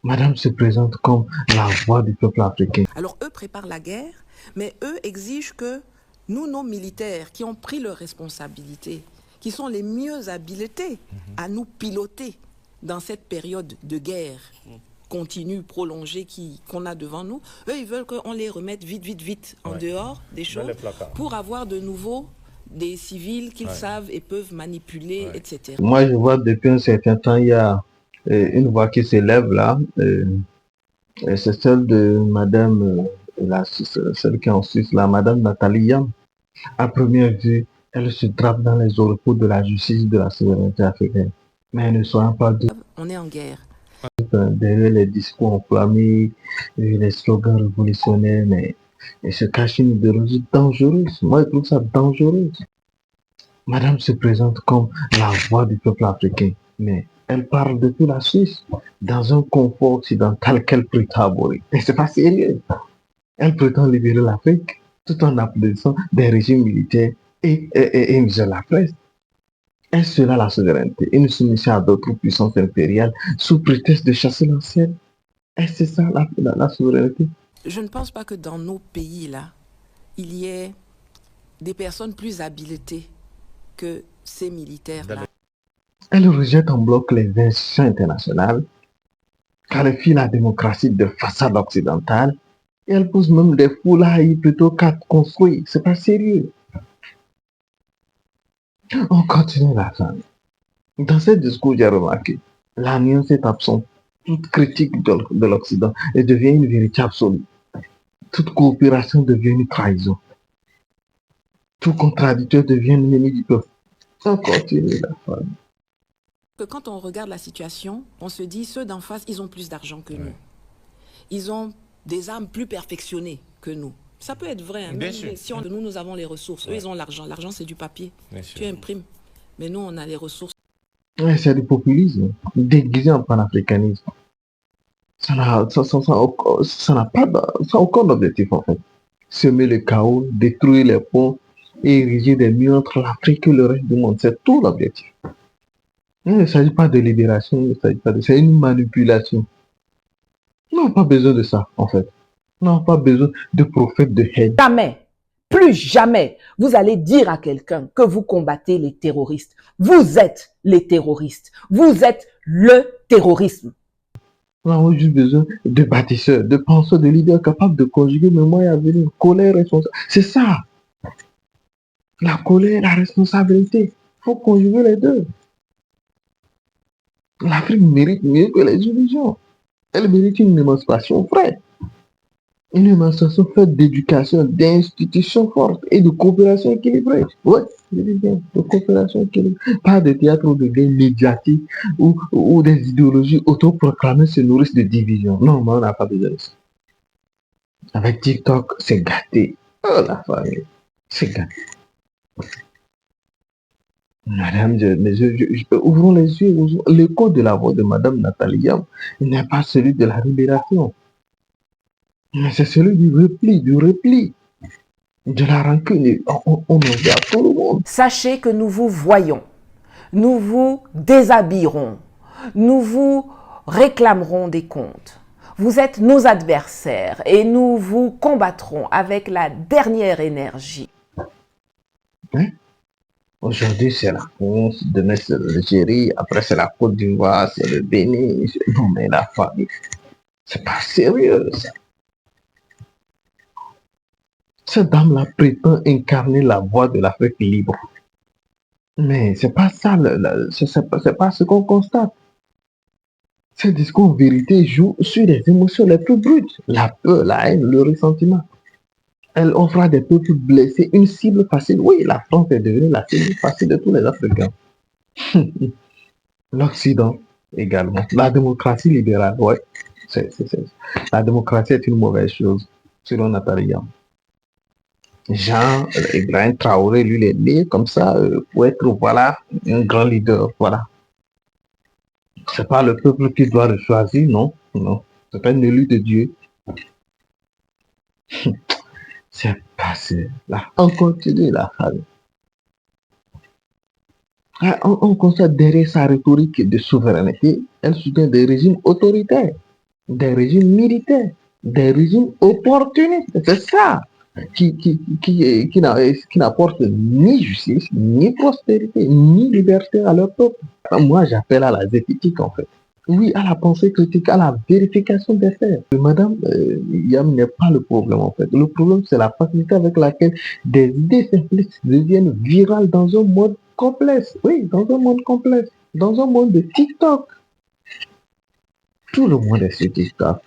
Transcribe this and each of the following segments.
Madame se présente comme la voix du peuple africain. Alors eux préparent la guerre, mais eux exigent que nous, nos militaires, qui ont pris leurs responsabilités, qui sont les mieux habilités à nous piloter dans cette période de guerre continue, prolongée qu'on a devant nous, eux, ils veulent qu'on les remette vite en dehors des choses pour avoir de nouveau des civils qu'ils savent et peuvent manipuler, etc. Moi, je vois depuis un certain temps, il y a une voix qui s'élève là. Et c'est celle de Madame, celle qui est en Suisse, là, Madame Nathalie Yam. À première vue, elle se drape dans les oripeaux de la justice de la souveraineté africaine. Mais ne soyons pas On est en guerre. derrière les discours enflammés, les slogans révolutionnaires, mais il se cache une idéologie dangereuse. Moi, je trouve ça dangereux. Madame se présente comme la voix du peuple africain, mais elle parle depuis la Suisse, dans un confort occidental qu'elle prétend abolir. Et c'est pas sérieux. Elle prétend libérer l'Afrique tout en applaudissant des régimes militaires et misant la presse. Est-ce cela la souveraineté? Une soumission à d'autres puissances impériales sous prétexte de chasser l'ancienne? Est-ce ça la souveraineté? Je ne pense pas que dans nos pays-là, il y ait des personnes plus habilitées que ces militaires-là. Elle rejette en bloc les institutions internationales, qualifie la démocratie de façade occidentale, et elle pousse même des foulées plutôt qu'à construire. C'est pas sérieux. On continue la fin. Dans ce discours, j'ai remarqué, la nuance est absente. Toute critique de l'Occident et devient une vérité absolue. Toute coopération devient une trahison. Tout contradicteur devient l'ennemi du peuple. On continue la fin. Que quand on regarde la situation, on se dit, ceux d'en face, ils ont plus d'argent que nous. Ils ont des armes plus perfectionnées que nous. Ça peut être vrai. Hein, si nous avons les ressources. Eux, ils ont l'argent. L'argent, c'est du papier. Tu imprimes. Mais nous, on a les ressources. Ouais, c'est du populisme déguisé en panafricanisme. Ça n'a aucun objectif en fait. Semer le chaos, détruire les ponts et ériger des murs entre l'Afrique et le reste du monde. C'est tout l'objectif. Il ne s'agit pas de libération, il ne s'agit pas de... C'est une manipulation. On n'a pas besoin de ça en fait. On n'a pas besoin de prophètes de haine. Jamais, plus jamais, vous allez dire à quelqu'un que vous combattez les terroristes. Vous êtes les terroristes. Vous êtes le terrorisme. Nous avons juste besoin de bâtisseurs, de penseurs, de leaders capables de conjuguer mémoire et avenir, colère, responsabilité. C'est ça. La colère, la responsabilité. Il faut conjuguer les deux. L'Afrique mérite mieux que les illusions. Elle mérite une émancipation vraie. Une émancipation faite d'éducation, d'institutions fortes et de coopération équilibrée. Oui, je dis bien, de coopération équilibrée. Pas de théâtre ou de gains médiatiques ou des idéologies autoproclamées se nourrissent de division. Non, mais on n'a pas besoin de ça. Avec TikTok, c'est gâté. Oh la famille, c'est gâté. Madame, ouvrons les yeux. L'écho de la voix de Madame Nathalie Yam n'est pas celui de la libération. Mais c'est celui du repli, de la rancune. On en veut à tout le monde. Sachez que nous vous voyons, nous vous déshabillerons, nous vous réclamerons des comptes. Vous êtes nos adversaires et nous vous combattrons avec la dernière énergie. Hein? Aujourd'hui, c'est la France, demain, c'est l'Algérie, après, c'est la Côte d'Ivoire, c'est le Bénin. Non, mais la famille, c'est pas sérieux, ça. Cette dame-là prétend incarner la voix de l'Afrique libre. Mais c'est pas ça, c'est pas ce qu'on constate. Ce discours vérité joue sur les émotions les plus brutes, la peur, la haine, le ressentiment. Elle offre à des peuples blessés une cible facile. Oui, la France est devenue la cible facile de tous les Africains. L'Occident également. La démocratie libérale, ouais. La démocratie est une mauvaise chose, selon Nathalie Yam. Jean Ibrahim Traoré, lui, il est né comme ça pour être, voilà, un grand leader, voilà. C'est pas le peuple qui doit le choisir, non, non. C'est pas une élue de Dieu. C'est passé. Là, on continue la famille. On constate derrière sa rhétorique de souveraineté, elle soutient des régimes autoritaires. des régimes militaires, des régimes opportunistes. C'est ça qui n'apporte ni justice, ni prospérité, ni liberté à leur peuple. Moi, j'appelle à la zététique, en fait. Oui, à la pensée critique, à la vérification des faits. Madame Yam n'est pas le problème, en fait. Le problème, c'est la facilité avec laquelle des idées simplistes deviennent virales dans un monde complexe. Oui, dans un monde complexe. Dans un monde de TikTok. Tout le monde est sur TikTok.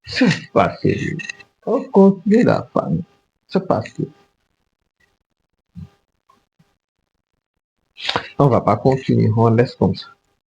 C'est pas sérieux. On continue la femme. C'est pas sérieux. On va pas continuer. On laisse comme ça.